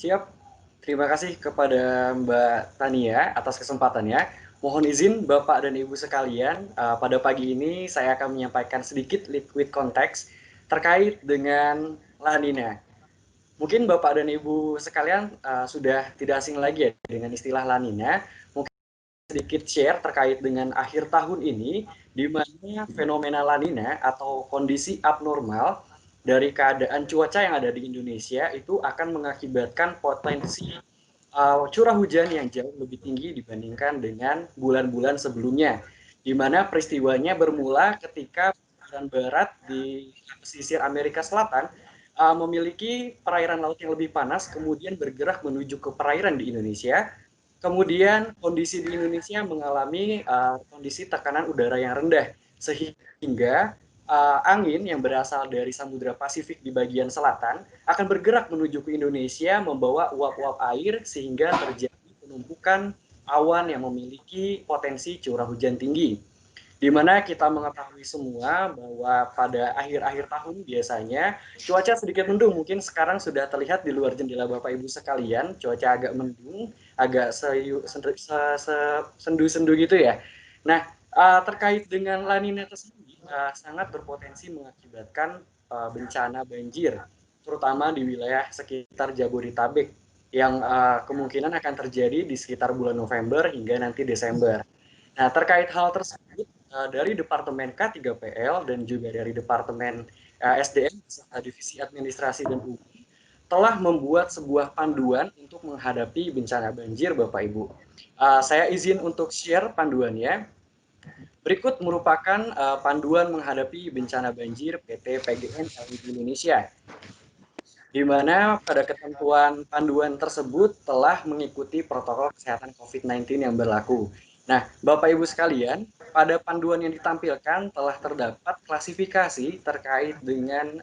Siap. Terima kasih kepada Mbak Tania atas kesempatannya. Mohon izin Bapak dan Ibu sekalian, pada pagi ini saya akan menyampaikan sedikit liquid konteks terkait dengan La Nina. Mungkin Bapak dan Ibu sekalian sudah tidak asing lagi ya dengan istilah La Nina. Mungkin sedikit share terkait dengan akhir tahun ini, di mana fenomena La Nina atau kondisi abnormal dari keadaan cuaca yang ada di Indonesia itu akan mengakibatkan potensi curah hujan yang jauh lebih tinggi dibandingkan dengan bulan-bulan sebelumnya, di mana peristiwanya bermula ketika bagian barat di pesisir Amerika Selatan memiliki perairan laut yang lebih panas, kemudian bergerak menuju ke perairan di Indonesia. Kemudian kondisi di Indonesia mengalami kondisi tekanan udara yang rendah, sehingga angin yang berasal dari Samudra Pasifik di bagian selatan akan bergerak menuju ke Indonesia membawa uap-uap air sehingga terjadi penumpukan awan yang memiliki potensi curah hujan tinggi. Di mana kita mengetahui semua bahwa pada akhir-akhir tahun biasanya cuaca sedikit mendung. Mungkin sekarang sudah terlihat di luar jendela Bapak Ibu sekalian, cuaca agak mendung, agak sendu-sendu gitu ya. Nah, terkait dengan La Nina tersebut sangat berpotensi mengakibatkan bencana banjir, terutama di wilayah sekitar Jabodetabek yang kemungkinan akan terjadi di sekitar bulan November hingga nanti Desember. Nah, terkait hal tersebut, dari Departemen K3PL dan juga dari Departemen SDM, Divisi Administrasi dan Umum, telah membuat sebuah panduan untuk menghadapi bencana banjir, Bapak Ibu. Saya izin untuk share panduannya. Berikut merupakan panduan menghadapi bencana banjir PT PGN LNG Indonesia, di mana pada ketentuan panduan tersebut telah mengikuti protokol kesehatan COVID-19 yang berlaku. Nah, Bapak Ibu sekalian, pada panduan yang ditampilkan telah terdapat klasifikasi terkait dengan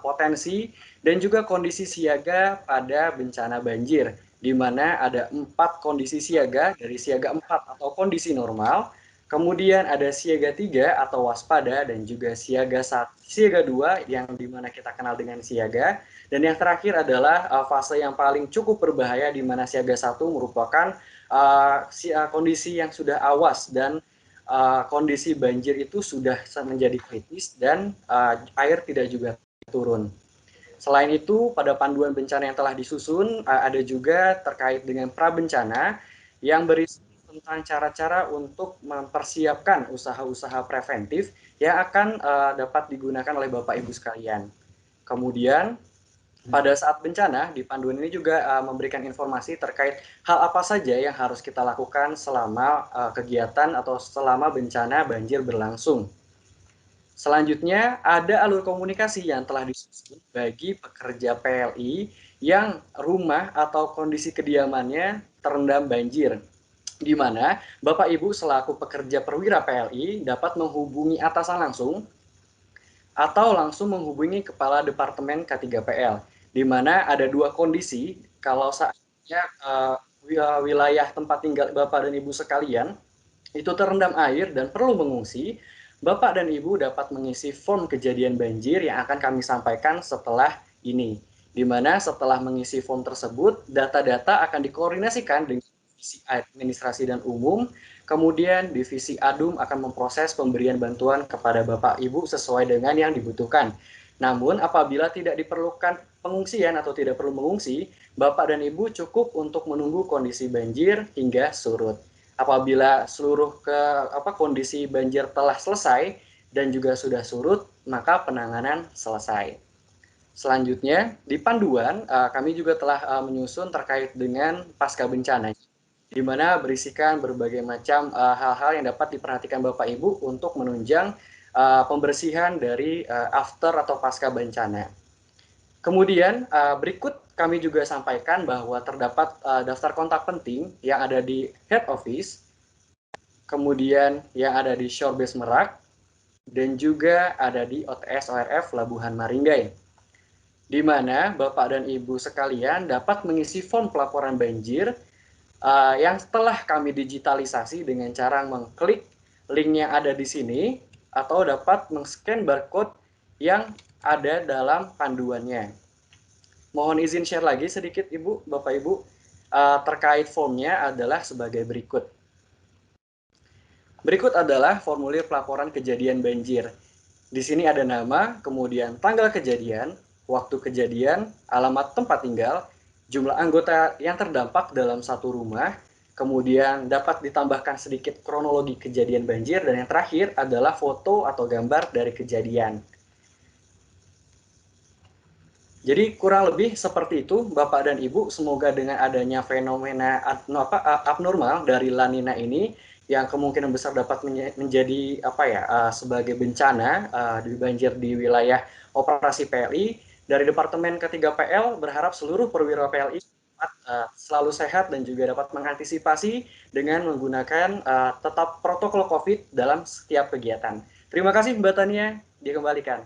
potensi dan juga kondisi siaga pada bencana banjir, di mana ada 4 kondisi siaga, dari siaga 4 atau kondisi normal, kemudian ada siaga 3 atau waspada, dan juga siaga 2 yang dimana kita kenal dengan siaga. Dan yang terakhir adalah fase yang paling cukup berbahaya, di mana siaga 1 merupakan kondisi yang sudah awas dan kondisi banjir itu sudah menjadi kritis dan air tidak juga turun. Selain itu, pada panduan bencana yang telah disusun, ada juga terkait dengan prabencana yang berisi tentang cara-cara untuk mempersiapkan usaha-usaha preventif yang akan dapat digunakan oleh Bapak Ibu sekalian. Kemudian, pada saat bencana, di panduan ini juga memberikan informasi terkait hal apa saja yang harus kita lakukan selama kegiatan atau selama bencana banjir berlangsung. Selanjutnya, ada alur komunikasi yang telah disusun bagi pekerja PLI yang rumah atau kondisi kediamannya terendam banjir, di mana Bapak Ibu selaku pekerja perwira PLI dapat menghubungi atasan langsung atau langsung menghubungi Kepala Departemen K3PL, di mana ada 2 kondisi. Kalau saatnya wilayah tempat tinggal Bapak dan Ibu sekalian itu terendam air dan perlu mengungsi, Bapak dan Ibu dapat mengisi form kejadian banjir yang akan kami sampaikan setelah ini. Di mana setelah mengisi form tersebut, data-data akan dikoordinasikan dengan Divisi Administrasi dan Umum, kemudian Divisi Adum akan memproses pemberian bantuan kepada Bapak Ibu sesuai dengan yang dibutuhkan. Namun apabila tidak diperlukan pengungsian atau tidak perlu mengungsi, Bapak dan Ibu cukup untuk menunggu kondisi banjir hingga surut. Apabila seluruh kondisi banjir telah selesai dan juga sudah surut, maka penanganan selesai. Selanjutnya, di panduan kami juga telah menyusun terkait dengan pasca bencana, di mana berisikan berbagai macam hal-hal yang dapat diperhatikan Bapak Ibu untuk menunjang pembersihan dari after atau pasca bencana. Kemudian berikut kami juga sampaikan bahwa terdapat daftar kontak penting yang ada di head office, kemudian yang ada di Shore Base Merak, dan juga ada di OTS ORF Labuhan Maringgai, di mana Bapak dan Ibu sekalian dapat mengisi form pelaporan banjir yang telah kami digitalisasi dengan cara mengklik link yang ada di sini atau dapat men-scan barcode yang ada dalam panduannya. Mohon izin share lagi sedikit Ibu, Bapak Ibu, terkait formnya adalah sebagai berikut. Berikut adalah formulir pelaporan kejadian banjir. Di sini ada nama, kemudian tanggal kejadian, waktu kejadian, alamat tempat tinggal, jumlah anggota yang terdampak dalam satu rumah, kemudian dapat ditambahkan sedikit kronologi kejadian banjir, dan yang terakhir adalah foto atau gambar dari kejadian. Jadi kurang lebih seperti itu Bapak dan Ibu, semoga dengan adanya fenomena abnormal dari La Nina ini yang kemungkinan besar dapat menjadi sebagai bencana di banjir di wilayah operasi PLI, dari Departemen Ketiga PL berharap seluruh perwira PLI selalu sehat dan juga dapat mengantisipasi dengan menggunakan tetap protokol COVID dalam setiap kegiatan. Terima kasih Mbak Tania, dikembalikan.